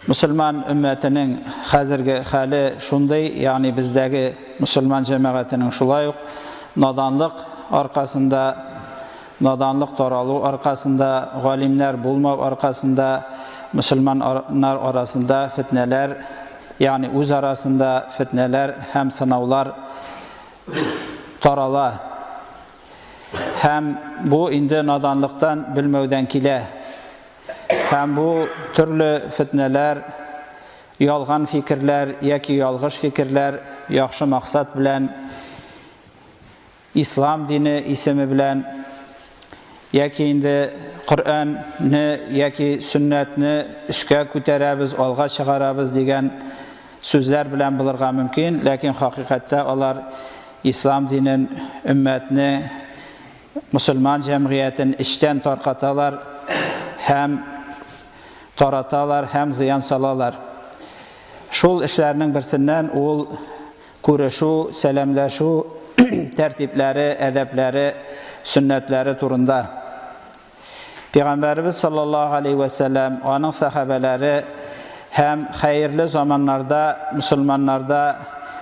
Müslüman ümmetinin hazırgi hali şunday, yani bizdeki Müslüman cemaatinin şulay nadanlık arkasında, nadanlık taralı arkasında, galimler bulma arkasında, Müslümanlar arasında fitneler, yani öz arasında fitneler hem sınavlar tarala. Hem bu indi nadanlıktan bilmevden kile. Hem bu türlü fitneler, yalgan fikirler, yaki yalgış fikirler, yaxşı maksat bilen, İslam dini ismi bilen, yaki indi Kur'an'ni, yaki sünnetni üske küterəbiz, alğa çıkarabız degen sözler bilen bilirga mümkün. Lakin hakikatte onlar İslam dinin, ümmetini, Müslüman cemiyetin işten tarqatalar, hem taratalar, hem ziyan salalar. Şul işlerinin birsinden ol kuruşu, selamlaşu, tertipleri, edepleri, sünnetleri turunda. Peygamberimiz sallallahu aleyhi ve sellem, onun sahabeleri hem hayırlı zamanlarda, Müslümanlarda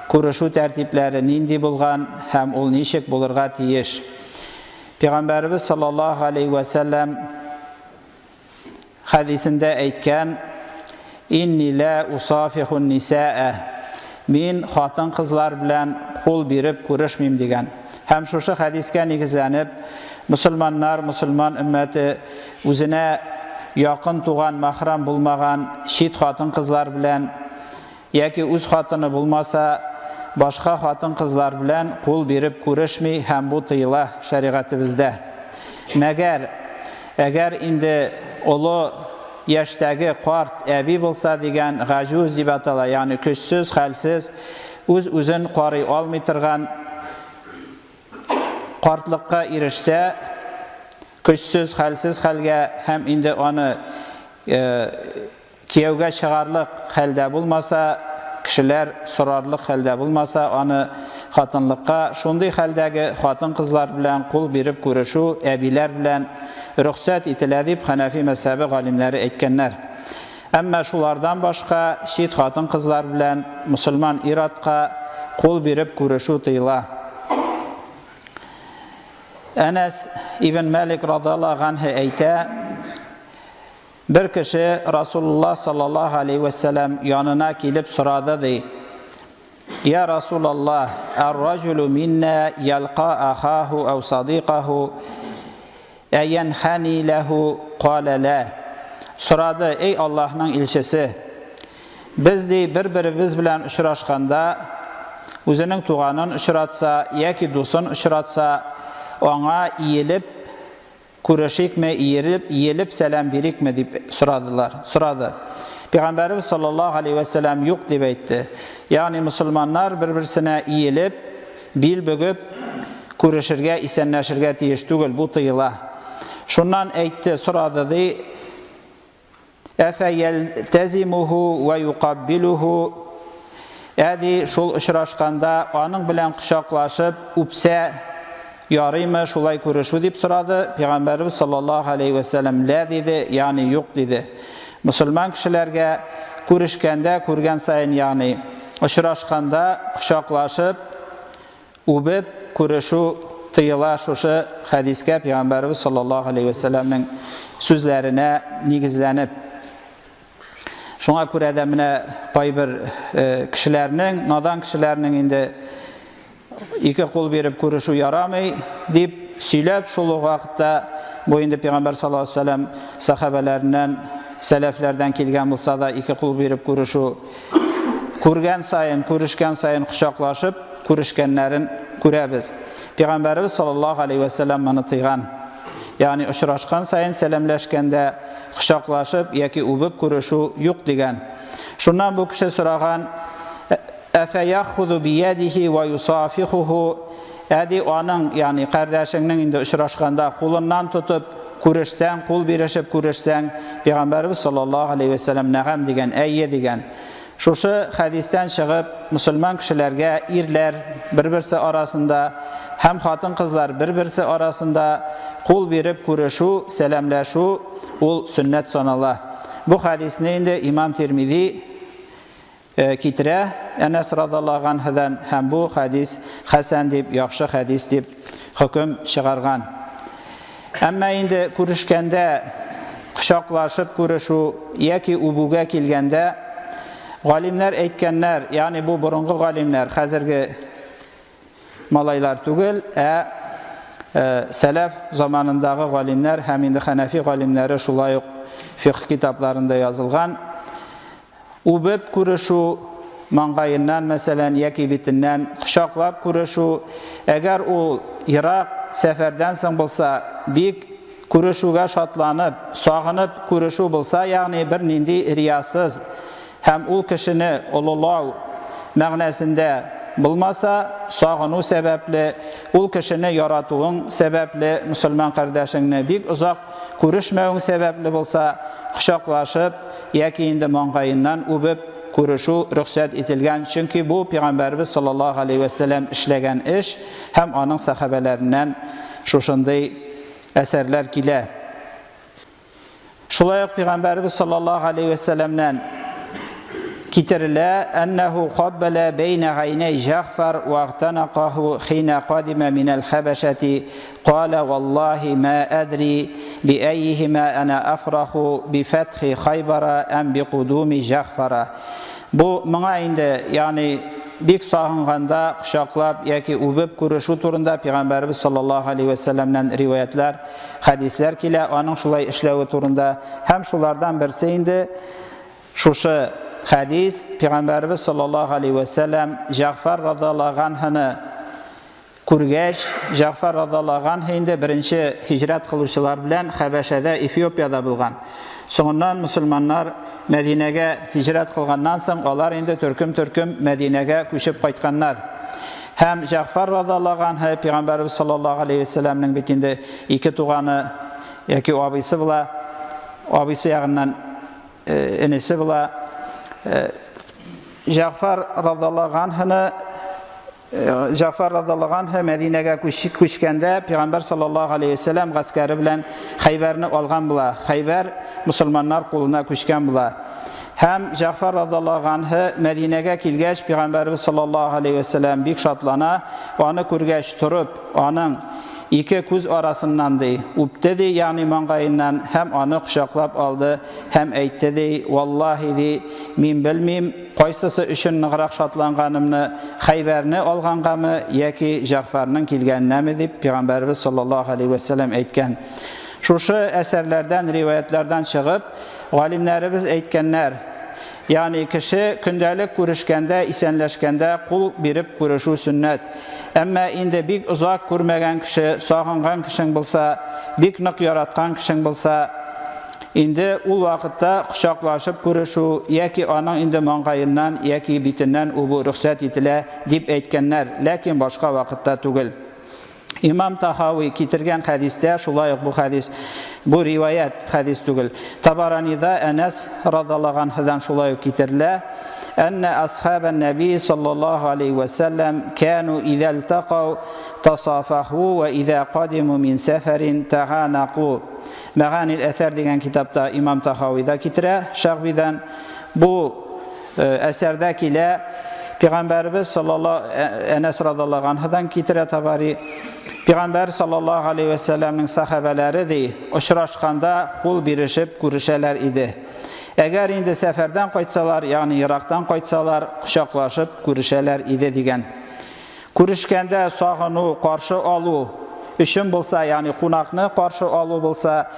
kuruşu tertipleri nindi bulgan, hem ol nişik bulurga tiyiş. Peygamberimiz sallallahu aleyhi ve sellem hadisinde aytgan: "İnni la usafihun nisaa." Men xotin qizlar bilan qo'l berib ko'rishmayman degan. Hem şu hadisga negizlanib, Müslümanlar, Müslüman ümmeti o'zine yaqin tuğan, mahram bulmagan şit xotin qizlar bilan yoki o'z xotini bo'lmasa, boshqa xotin qizlar bilan qo'l berib ko'rishmay, ham bu tiyila shariatimizda. Agar indi ulu yaşdagi qort abi bo'lsa degan g'ajuz deb ataladi, ya'ni kuchsiz, halsiz, o'zin qori olmay turgan qortliqqa erishsa, kuchsiz, halsiz halga ham indi onu kiyovga chiqarliq halda bo'lmasa, kishilar so'rarliq halda bo'lmasa, onu xotinliqqa shunday haldagi xotin qizlar bilan qo'l berib ko'rishu abilar bilan ruxsat etiladi deb Hanafi mazhabi olimlari aytganlar. Ammo shulardan boshqa shit xotin qizlar bilan musulmon irodga qo'l berib ko'rishu tiyila. Anas ibn Malik radhiyallohu anhu ayta: bir kishi Rasululloh sallallohu alayhi vasallam yonina kelib so'radi deydi: "Ya Rasululloh, ar-rajulu minna yalqa akhahu aw sadiqahu ayanhani lahu?" Qala la. So'radi: "Ey Allohning elchisi, biz bir-birimiz bilan uchrashganda, o'zining tug'anini uchratsa yoki do'stin uchratsa, ona iyilib ko'rishikmi, iyilib salom berikmi?" deb so'radi. Peygamberimiz sallallahu aleyhi ve sellem yo'q deb aytdi. Ya'ni musulmonlar bir-birsine iyilib, bil bugib ko'rishirga, isanlashirga tegish tugul, bu tiyila. Shundan aytdi, so'radi de: "Afa yaltazimuhu va yuqabbiluhu?" Adi shul uchrashganda onun bilan quchoqlashib, o'psa yoriymi, shulay ko'rishu deb so'radi. Peygamberimiz sallallohu alayhi ve sellem la dedi, ya'ni yo'q dedi. Musulmon kishilarga ko'rishganda, ko'rgan sayin, ya'ni uchrashganda quchoqlashib, o'pib ko'rishu tiyila. Shusha hadisga Peygamberimiz sallallohu alayhi ve sellemning so'zlarine negizlanib. Şuna ko'ra da mana bir kishilarning, nadan kishilarning indi iki qo'l berib ko'rishu yaramay deb söylab, shul vaqtda bu endi Peygamber sallallohu alayhi ve sellem sahabalaridan, salaflardan kelgan bo'lsa da iki qo'l berib ko'rishu, ko'rgan sayin, ko'rishgan sayin quchoqlashib ko'rishganlarin ko'ramiz. Peygamberimiz sallallohu alayhi ve sellem mana tiygan. Ya'ni uchrashgan sayin salamlashganda quchoqlashib yoki o'pib ko'rishu yo'q degan. Shundan bu kishi so'ragan: "Afa yaxudu bi yadihi va yusafihuhu?" Adi onun, ya'ni qardoshingning endi uchrashganda qo'lidan tutib ko'rishsang, qo'l berishib ko'rishsang, Peygamberimiz sallallohu alayhi ve sellem na'am degan, ayye degan. Şuşu hadisden çıkıp Müslüman kişilerge irler bir-birisi arasında, hem hatın kızlar bir-birisi arasında kul verip kuruşu, selamlaşu, ol sünnet sanala. Bu hadisni indi İmam Tirmizi kitire. Enes radallahu anh'dan hem bu hadis hasan deb, yaxşı hadis deb hüküm çıkargan. Ama indi kuruşkende, kuşaklaşıp kuruşu, yaki ubuga kilgende, galimler aytganlar, yani bu burungi galimler, hazırgi malaylar tugul, selef zamanındaki galimler, hem indi Hanefi galimleri şulay fiqh kitaplarında yazılgan, ubib kuruşu mangayından meselen yaki bitinden kuşaklap kuruşu, eğer o Irak seferden soň bolsa, bik kuruşuga şatlanıp, sağınıp kuruşu bolsa, yani bir nindi riyasız, hem ul kişini ululaw ma'nasında bulmasa, sağını sebepli, ul kişini yaratuğun sebepli, Müslüman kardeşinle bik uzak kuruşmağın sebepli bolsa, kuşaklaşıp, yaki indi mangayından ubib kuruşu ruhsat etilgen. Çünkü bu Peygamberimiz sallallahu aleyhi ve sellem işlegen iş, hem onun sahabelerinden şuşunday eserler kile. Şulayık Peygamberimiz sallallahu aleyhi ve sellem'den kitirile ennehu qabbala beyne aynay Ja'far ve agtanaqahu hina qadima minel habeşeti qala vallahi ma adri bi eyyihima ana afrahu bi fethi Khaybara em bi qudumi Ja'fara. Bu bana indi yani bik sağınganda kuşaklap yaki ubib kuruşu turunda Peygamberimiz sallallahu aleyhi ve sellem'den rivayetler, hadisler kile onun şulay işlevi turunda hem şulardan birisi indi. Şuşu hadis Peygamberimiz sallallahu aleyhi ve sellem Ja'far radallahu anh'ını kurgeç, Ja'far radallahu anh indi birinci hicret kılışılar bilen Habeşe'de, Efiyopya'da bulgan. Sonundan Müslümanlar Medine'ge hicret kılgandan soň olar indi türküm Medine'ge köşüp qaytganlar. Hem Ja'far radallahu anh Peygamberimiz sallallahu aleyhi ve sellem'nin bitinde iki tuğanı yaki abisi bula, abisi yağından enesi bula. Ja'far radallahu anh Medine'ge köşkende Peygamber sallallahu aleyhi ve sellem gaskeri bilen Khayber'ni algan bula. Khayber Müslümanlar koluna köşken bula. Hem Ja'far radallahu anh Medine'ge kilgeç Peygamberimiz sallallahu aleyhi ve sellem bik şatlana, onu kurgeç turup, onun iki kuz arasından dey, uptedi yani mangayından hem onu kuşaklap aldı, hem eytti dey, vallahi dey, min bilmeyim, qaysısı üçün nıqraq şatlanganımını, Khayber'ni algangamı, yaki Ja'far'nın kilgenine deyip Peygamberimiz sallallahu aleyhi ve sellem eytken. Şuşu eserlerden, rivayetlerden çıkıp, galimlerimiz eytkenler, yani kişi gündelik kuruşkende, isenleşkende kul birip kuruşu sünnet. Ama indi bik uzak kurmagan kişi, sağıngan kişin bulsa, bik nık yaratkan kişin bulsa, indi ul vakitte kuşaklaşıp kuruşu, yaki onun indi mangayından, yaki bitinden ubu ruhsat etile dip eytkenler. Lakin başka vakitte tugul. İmam Tahavi kitirgen hadiste, şulayık bu hadis, bu rivayet hadis tugul. Tabarani'da Enes radallahu anh'dan şulayık kitirile, enne ashaben nebi sallallahu aleyhi ve sellem kanu idha iltaqav tasafahu ve idha qadimu min seferin tahanaku. Meğanil eser degen kitapta İmam Tahavi'da kitire, Şahbi'den bu eserdekiyle Peygamberimiz sallallahu Enes radallahu anh'dan kitire tabari Peygamber sallallahu aleyhi ve sellem'nin sahabeleri de uçraşkanda kul birişip kuruşeler idi. Eğer indi seferden qaytsalar, yani Irak'tan qaytsalar, kuşaklaşıp kuruşeler idi degen. Kuruşkende sağını karşı alu üçün bulsa, yani qunaqni qarşı alu bulsa,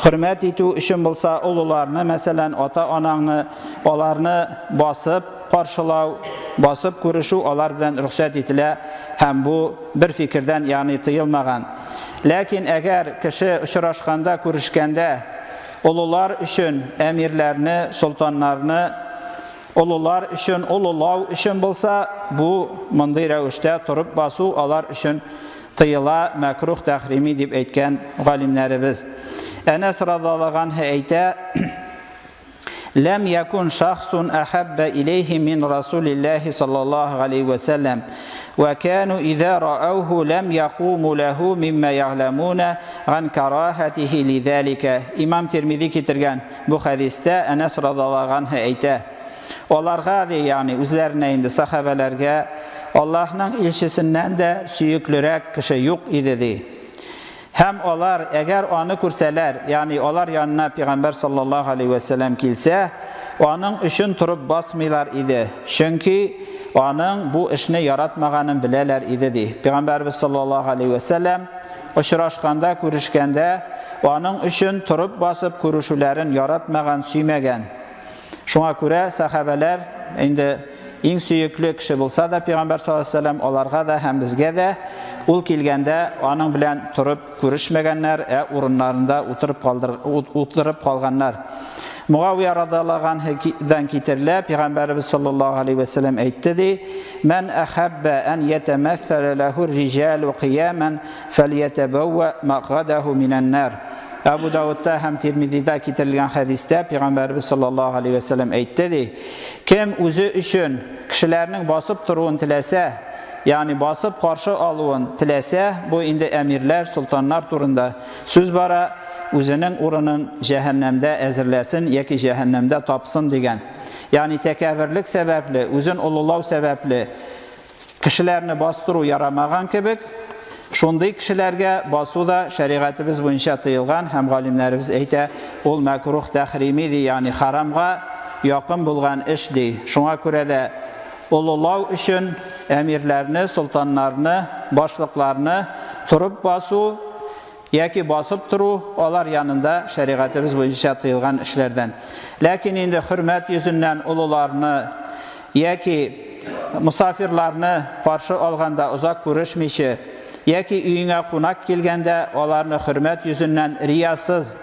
hürmet etu üçün bulsa, ulularını, meselen ata-ananı, olarını basıp, qarşılav, basıp kuruşu, olar bilen ruhsat etile, hem bu bir fikirden yani tıyılmagan. Lakin eğer kişi uçraşkanda, kuruşkende, ulular üçün emirlerini, sultanlarını, ulular üçün, ululav üçün bulsa, bu mındı rəvişte turup basu, olar üçün tıyıla, mekruh, tahrimi deyip eytken galimlerimiz. Enes radallahu anh eyte, لم يكن شخص أحب إليه من رسول الله صلى الله عليه وسلم وكانوا إذا رأوه لم يقوموا له مما يعلمون عن كراهته لذلك. İmam Tirmizi keltirgan bu hadisda Anas radhiyallohu anhu aytadi. Onlarga yani üzlerine indi sahabelerge Allah'ın ilçesinden de süyüklürek kişi yok idi de. Hem onlar eğer onu kurseler yani onlar yanına Peygamber sallallahu aleyhi ve sellem kilse onun işin turup basmıyorlar idi. Çünkü onun bu işini yaratmağının bileler idi de. Peygamber sallallahu aleyhi ve sellem uçraşkanda, görüşkende onun işin turup basıp görüşülerin yaratmağın süymegen. Şuna göre sahabeler indi en süyüklü kişi bulsa da Peygamber sallallahu aleyhi ve sellem onlarga da hem bizge de ul kilgende onun bilen turup görüşmegenler, urunlarında oturup kalganlar. Muaviye radhiyallohu anhu'dan kitirilib Peygamberimiz sallallahu aleyhi ve sellem aytdi: "Men ahabba en yetemessala lehu rijalu qiyaman felyetabawwa maq'adahu minan nar." Abu Davud'da hem Tirmizi'de kitirilgan hadiste Peygamberimiz sallallahu aleyhi ve sellem aytdi: "Kim o'zi üçün kishilarning basıp turuğun tilese, yani basıp karşı alıvın tilese, bu indi emirler, sultanlar turunda söz bara özünün urunun cehennemde ezirlesin, yeki cehennemde tapsın degen. Yani tekabirlik sebepli, özün ululav sebepli kişilerini bastırу yaramağan kebek, şunday kişilerge basu da şeriatimiz boyunca tıyılgan, hem galimlerimiz eyte, ol mekruh tahrimi di, yani haramga yakın bulgan iş di. Şuna göre de ululav için emirlerini, sultanlarını, başlıklarını turup basu, yeki basıp turu, onlar yanında şeriatimiz boyunca tıyılgan işlerden. Lakin indi hürmet yüzünden ulularını, yeki misafirlerini karşı alganda uzak görüşmüşü, yeki üyüne konak gelgende onlarını hürmet yüzünden riyasız,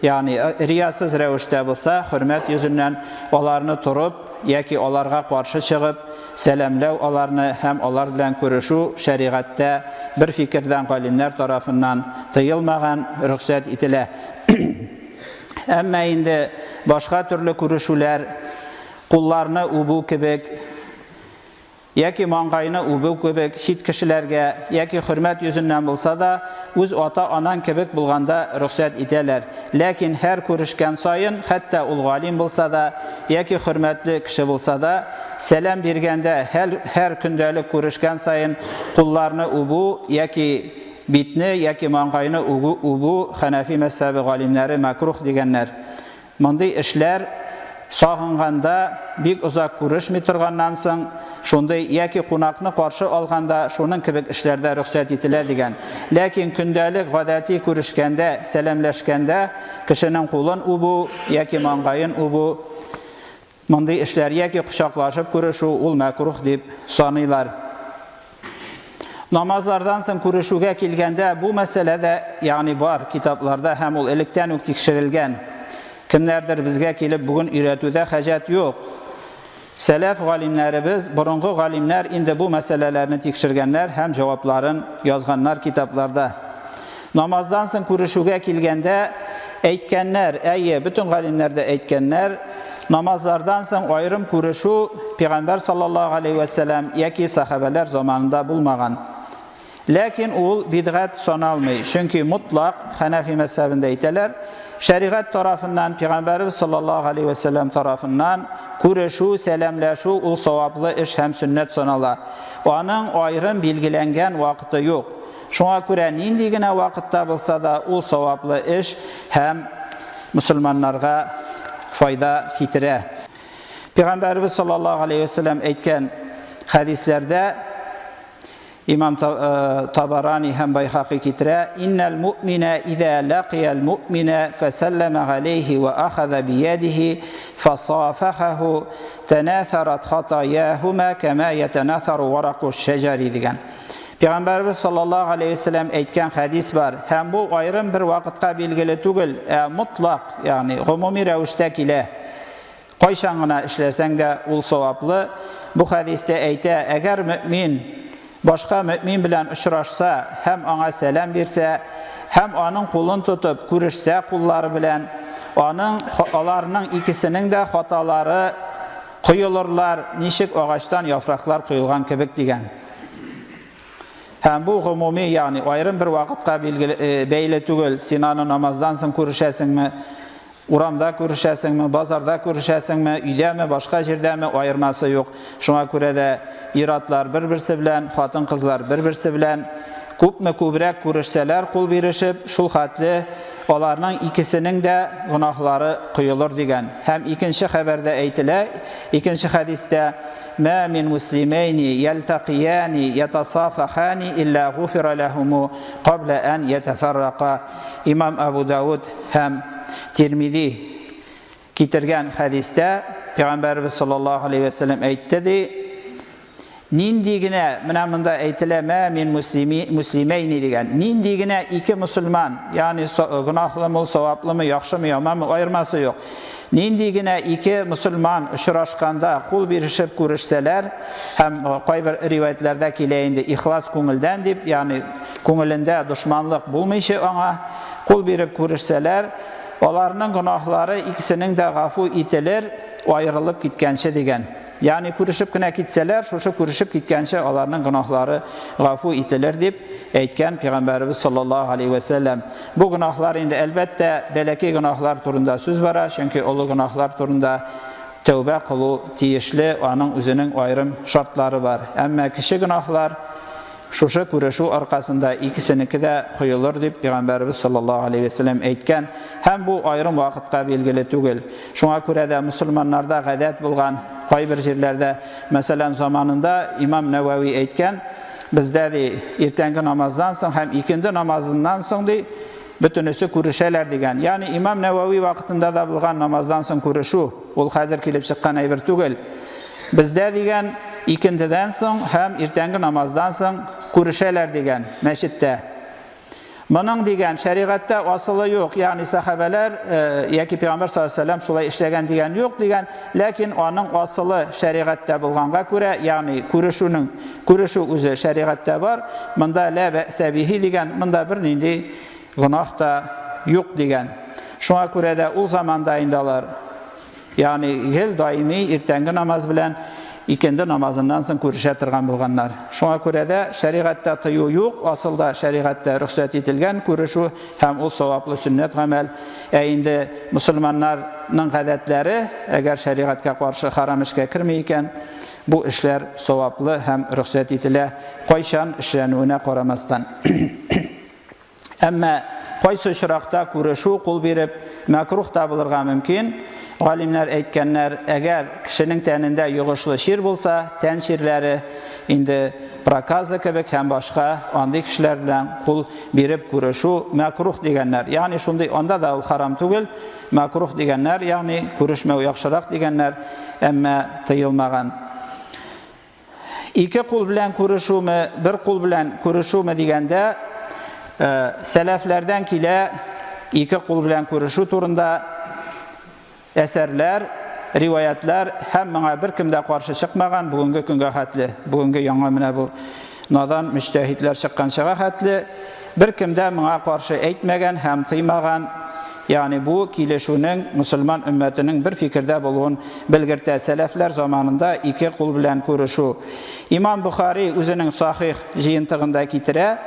yani riyasız revişte bulsa, hürmet yüzünden onlarını turup, yeki onlarga karşı çıkıp, selamlav onlarını hem onlar bilen görüşü şeriatte bir fikirden galimler tarafından tıyılmagan ruhsat itile. Ama indi başka türlü görüşüler, kullarını ubu kebek, yeki mangayını ubu kebek şit kişilerge, yeki hürmet yüzünden bulsa da öz ata anan kebek bulganda ruhsat iteler. Lakin her görüşken sayın, hatta ul galim bulsa da, yeki hürmetli kişi bulsa da, selam bergende her kündəlik görüşken sayın kullarını ubu, yeki bitni, yeki mangayını ubu, Hanefi mezhebi galimleri makruh degenler. Bunday işler sağınganda bir uzak görüşmey turgandan soň şunday yeki konakny karşı alganda şunun kebek işlerde ruhsat etiler degen. Lakin kündəlik gadati görüşkende, selamlaşkanda kişinin kulun ubu, yeki mangayın ubu, bunday işler yeki kuşaklaşıp görüşü ul makruh dep sanıylar. Namazlardan soň görüşüge kelgende bu meselede yani var kitaplarda hem ol elekten tekşirilgen. Kimlerdir bizge kelip bugün üretüde hacet yok. Selef galimlerimiz, burungu galimler indi bu meselelerini tekşirgenler hem cevapların yazganlar kitaplarda. Namazdan soň görüşüge kelgende aytkenler, bütün galimlerde aytkenler, namazlardan soň ayrım görüşü Peygamber sallallahu aleyhi ve sellem yeki sahabeler zamanında bulmagan. Lakin ul bid'at sanalmay. Çünkü mutlak Hanefi mezhebinde ayteler, şeriat tarafından Peygamberimiz sallallahu aleyhi ve sellem tarafından görüşü, selamlaşu ul savaplı iş hem sünnet sanala. Onun ayrım bilgilengen vakti yok. Şuna göre nindigine vakitte bulsa da ul savaplı iş hem Müslümanlarga fayda kitire. Peygamberimiz sallallahu aleyhi ve sellem aytgan hadislerde İmam Tabarani hem Bayhaqi kitire: "İnnel mu'mine izâ laqiyal mu'mine feselleme aleyhi ve ahaza biyadihi fasafahahu tenâtharat hatayâhuma kemâ yetenâtharu varakuş şeceri" degan. Peygamberimiz sallallahu aleyhi ve sellem aytgan hadis var. Hem bu ayrım bir vaqtga belgili tugul, mutlak yani umumi revişte kile. Qayşangına işleseň de ul savaplı. Bu hadiste ayta, eğer mümin başka mümin bilen uçraşsa, hem ona selam verse, hem onun kulun tutup görüşse kulları bilen, onlarının ikisinin de hataları koyulurlar, nişik ağaçtan yapraklar koyulgan kebek digen. Hem bu umumi, yani ayrım bir vakitka beyle tügül, Sinan'ı namazdan son görüşesin mi, uramda görüşesin mi, bazarda görüşesin mi, üyde mi, başka yerde mi, ayırması yok. Şuna göre de iratlar bir-birisi bilen, hatın kızlar bir-birisi bilen, küpme kübrek görüşseler kul birişip, şul hatli, onlarının ikisinin de günahları kıyılır digen. Hem ikinci haberde eytile, ikinci hadiste "Ma min muslimeyni yeltaqiyani yetasafahani illa gufira lehumu qabla en yeteferraka." İmam Ebu Davud hem Tirmizi getirgen hadiste Peygamberimiz sallallahu aleyhi ve sellem eytti. Nindigine, mınamında eytileme min muslimeyni digen. Nindigine iki Müslüman, yani günahlı mı, sevaplı mı, yakşı mı, yaman mı ayırması yok. Nindigine iki Müslüman uçraşkanda kul birişip görüşseler, hem kayber rivayetlerde kileyinde ihlas köngülden deyip, yani köngülünde düşmanlık bulmayışı ona kul birip görüşseler, onlarının günahları ikisinin de gafu itilir, ayrılıp gitkençe digen. Yani kuruşup güne gitseler, şuşu kuruşup gitkençe onlarının günahları gafu itilir deyip eytken Peygamberimiz sallallahu aleyhi ve sellem. Bu günahlar indi elbette belki günahlar turunda söz var, çünkü olu günahlar turunda tövbe kılı tiyişli, onun üzerinin ayrım şartları var. Ama kişi günahlar şuşu kuruşu arkasında ikisininki de koyulur deyip Peygamberimiz sallallahu aleyhi ve sellem eytken, hem bu ayrım vakitka belgili tügül. Şuna göre de Müslümanlarda gadet bulgan kayber yerlerde, mesela zamanında İmam Nevevi eytken, bizde de ertengi namazdan son hem ikindi namazından son de bütünüsü kuruşeler degen. Yani İmam Nevevi vakitinde da bulgan namazdan son kuruşu, ol hazır kilip çıkan ayber tügül. Bizde degen ikindiden son hem ertengi namazdan son kuruşeler degen meşitte. Bunun degen şeriatte asılı yok. Yani sahabeler yaki Peygamber sallallahu aleyhi ve sellem şulay işlegen degen yok degen. Lakin onun asılı şeriatte bulganğa göre, yani kuruşu üzü şeriatte var. Bunda la be'se bihi degen, bunda bir nindi günah da yok degen. Şuna göre de o zamanda indalar. Yani gel daimi ertengi namaz bilen ikindi namazından son kuruşa tırgan bulganlar. Şuna göre de şeriatta tıyı yok, asılda şeriatta ruhsat etilgen kuruşu hem o sevaplı sünnet amel. Eğinde Müslümanların gadetleri eğer şeriatka karşı haram işe kirmeyken bu işler sevaplı hem ruhsat etile koyşan işlenüğüne koramastan. Ama qaysı şırakta kuruşu kul birip makruh tabılırga mümkün. Alimler eytkenler, eğer kişinin teninde yığışlı şir bulsa, ten şirleri indi prakazı kebek hem başka andı kişilerle kul birip kuruşu makruh digenler. Yani şundi onda da haram tugul, makruh digenler, yani kuruşmeu yakşırak digenler, ama tıyılmagan. İki kul bilen kuruşu mu, bir kul bilen kuruşu mu digende, seleflerden kile iki kul bilen kuruşu turunda eserler, rivayetler hem bana bir kimde karşı çıkmagan, bugünkü günge hatli, bugünkü yangamına bu nadan müştehitler çıkan şağa hatli, bir kimde bana karşı eytmegen hem tıymagan, yani bu kileşunun Müslüman ümmetinin bir fikirde bulun bilgirte. Selefler zamanında iki kul bilen kuruşu. İmam Bukhari özünün sahih jiyintığında kitire,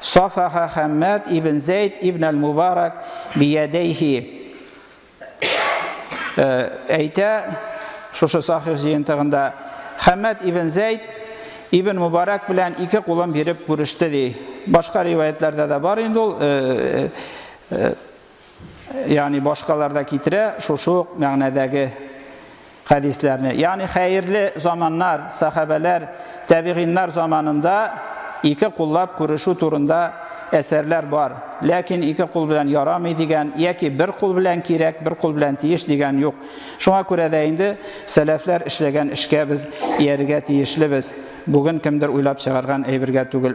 Safaha Hammad ibn Zeyd ibn el-Mubarak biyedeyhi. Eyte, şu sahih jiyintığında Hammad ibn Zeyd ibn Mubarak bilen iki kulun birip kuruştu dey. Başka rivayetlerde de var indi ol. Yani başkalarda kitire şu ma'nadagi hadislerini. Yani hayırlı zamanlar, sahabeler, tabi'inler zamanında iki kullab kuruşu turunda eserler var. Lakin iki kul bilen yaramay degen, yaki bir kul bilen kirek, bir kul bilen tiyiş degen yok. Şuna göre de indi selefler işlegen işke biz yerige tiyişli biz. Bugün kimdir uylab çıkargan eybirge tugul.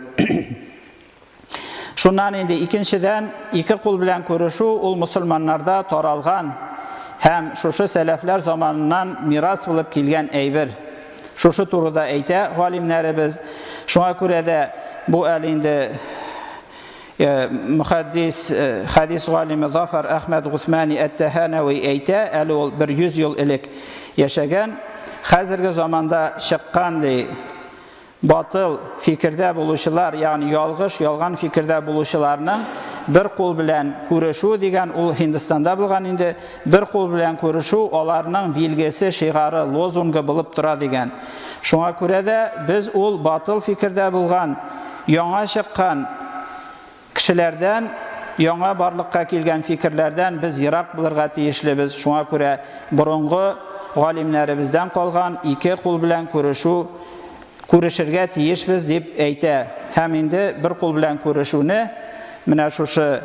Şundan indi ikinciden iki kul bilen kuruşu ol Müslümanlarda taralgan hem şuşu selefler zamanından miras bulup kilgen eybir. Şuşu turida ayta alimlerimiz. Şuna göre de bu elinde muhaddis hadis alimi Zafer Ahmed Gusmani et-Tehanavi ayta, ol 100 yıl ilk yaşagan, hazırki zamanda çıqqanday batıl fikirde buluşular, yani yalğan fikirde buluşularının bir kul bilen kuruşu degen ul Hindistan'da bulgan indi, bir kul bilen kuruşu olarının bilgesi, şiğarı, lozungu bulup dura degen. Şuna göre de biz ul batıl fikirde bulgan, yana çıqqan kişilerden, yana barlıkka kelgen fikirlerden biz yirak bulurga tiyişlibiz. Şuna göre burungu alimlerimizden kalgan iki kul bilen kuruşu kuruşurga tiyişbiz dip ayta. Hem indi bir kul bilen kuruşunu mine şuşu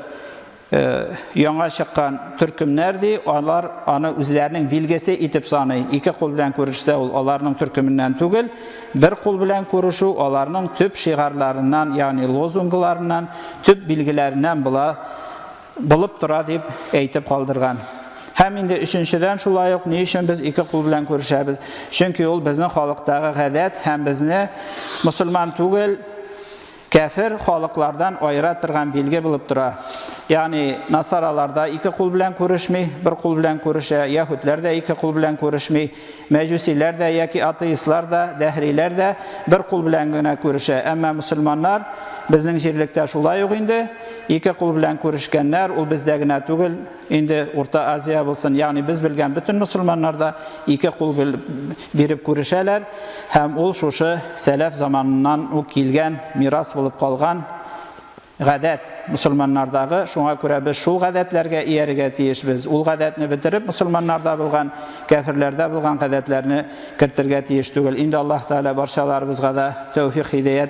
yana çıqqan türkümlerdi, onlar onu üzerinin bilgisi itip sanı. İki kul bilen kuruşsa onlarının türkümünden tügül, bir kul bilen kuruşu onlarının tüp şiğarlarından, yani lozungularından, tüp bilgilerinden bulup dura dip aytip kaldırgan. Hem indi üçüncüden şulay yok, ne için biz iki kul bilen kuruşabız? Çünkü ol bizning xalqdagi gadet, hem bizni musulman tügül, kafir xalqlardan ayıratırgan bilgi bulup dura. Yani Nasaralarda iki kul bilen kuruşmay, bir kul bilen kuruşa, Yahudlar da iki kul bilen kuruşmay, Mecusiler de, yaki ateistlar da, Dehriler de bir kul bilen gına kuruşa. Ama musulmanlar bizning jirlikte şulay yok indi. İki kul bilen kuruşkenler ul bizdegine tügül, indi Orta Aziya bulsun. Yani biz bilgen bütün musulmanlar da iki kul birip kuruşalar. Hem ul şuşu selef zamanından o kilgen miras bulup kalgan gadet musulmanlardağı. Şuna göre biz şul gadetlerge iyeriga tiyişbiz. Ul gadetni bitirip musulmanlarda bulgan, kafirlerde bulgan gadetlerini kirtirge tiyiş tügül. Indi Allah Teala barşalarımızga da tevfik hidayet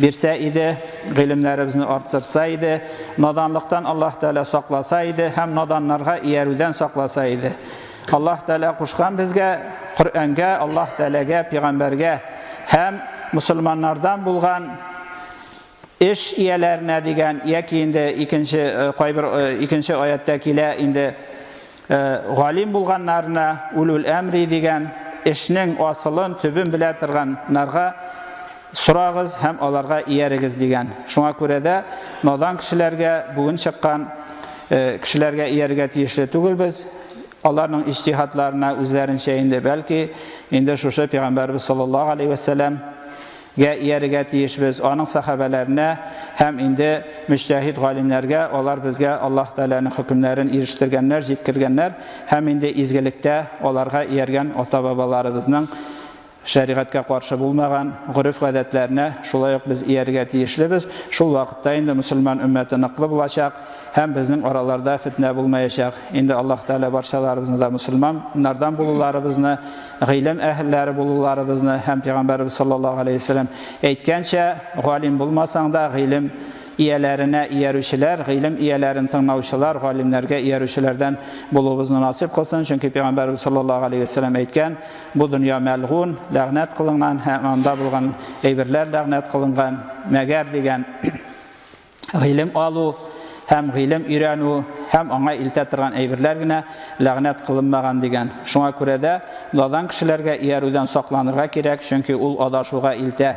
birse idi, ilimlerimizni arttırsaydı, nadanlıktan Allah Teala saklasaydı, hem nadanlarga iyeruden saklasaydı. Allah Teala kuşkan bizge, Kur'an'ga, Allah Teala'ga, Peygamber'ge, hem musulmanlardan bulgan iş iyelerine degen, yeki indi ikinci ayettekiyle indi galim bulganlarına, ulul emri degen, işinin asılın tübün biletirganlarga sorağız, hem onlarga iyerigiz degen. Şuna göre de nadan kişilerge, bugün çıqqan kişilerge iyeriga tiyişli tügül biz. Onların içtihatlarına üzerince indi belki indi şuşu Peygamberimiz sallallahu aleyhi ve sellem iyeriga tiyişbiz. Onun sahabelerine hem indi müçtehid galimlerge, onlar bizge Allah Teala'nın hükümlerini iriştirgenler, jitkirgenler, hem indi izgilikte onlarga iyergen ota-babalarımızın şeriatga qarşı bulmagan guruf gadetlerine şulay biz iyeriga tiyişlibiz. Şul vaqtda indi musulman ümmeti nıqlı bulacak, hem bizning aralarda fitne bulmayacak. Indi Allah Teala barşalarımızı da musulmanlardan bulurlarımızı, ilim ehilleri bulurlarımızı, hem Peygamberimiz sallallahu aleyhi ve sellem aytgancha, galim bulmasan da ilim iyelerine iyerüşüler, ilim iyelerini tınlavuşular, galimlerge iyerüşülerden bulubuzunu nasip kılsın. Çünkü Peygamberimiz sallallahu aleyhi ve sellem aytgan, bu dünya melğun, lağnet kılıngan, hem onda bulgan eybirler lağnet kılıngan, meger degen ilim alu, hem ilim iranu, hem ona iltetirgan eybirlergine lağnet kılınmagan degen. Şuna göre de nadan kişilerge iyeruden saklanırga gerek, çünkü ul adaşuğa ilte.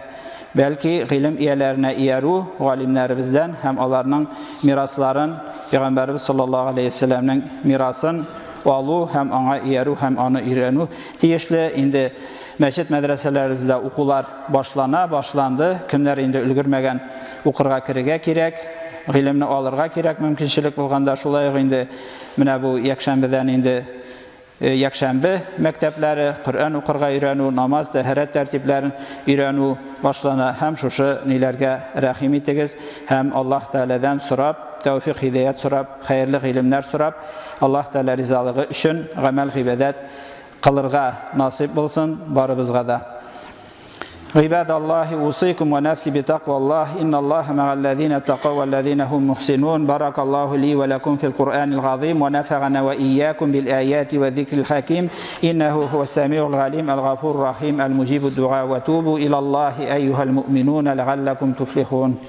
Belki ilim iyelerine iyeru, galimlerimizden, hem onlarının mirasların, Peygamberimiz sallallahu aleyhi ve sellem'nin mirasın alu, hem ona iyeru, hem onu irenu tiyişli. Indi meşit medreselerimizde okular başlandı. Kimler indi ülgürmegen okurga kirige gerek, ilimni alırga gerek, mümkünçilik bulganda şulay indi mine bu yakşambeden indi yakşambe mektepleri, Kur'an okurga öyrenu, namaz, taharet tertiplerini öyrenu başlana. Hem şuşu nilerge rahim etigiz, hem Allah Teala'dan sorap, tevfik hidayet sorap, hayırlı ilimler sorap, Allah Teala rizalığı üçün gamel ibadet kılırga nasip bulsun barımızga da. Ibadallahi usikum ve nefsi bi takvallah, innallaha ma'allazina taqaw vellazina hum muhsinun. Barakallahu li ve lekum fil Kur'anil azim ve nefa'ana ve iyyakum bil ayati ve zikril hakim. İnnehu huves semi'ul alim, el gafurur rahim, el mucibud du'a ve tubu ilallahi eyyuhel mu'minun leallekum tuflihun.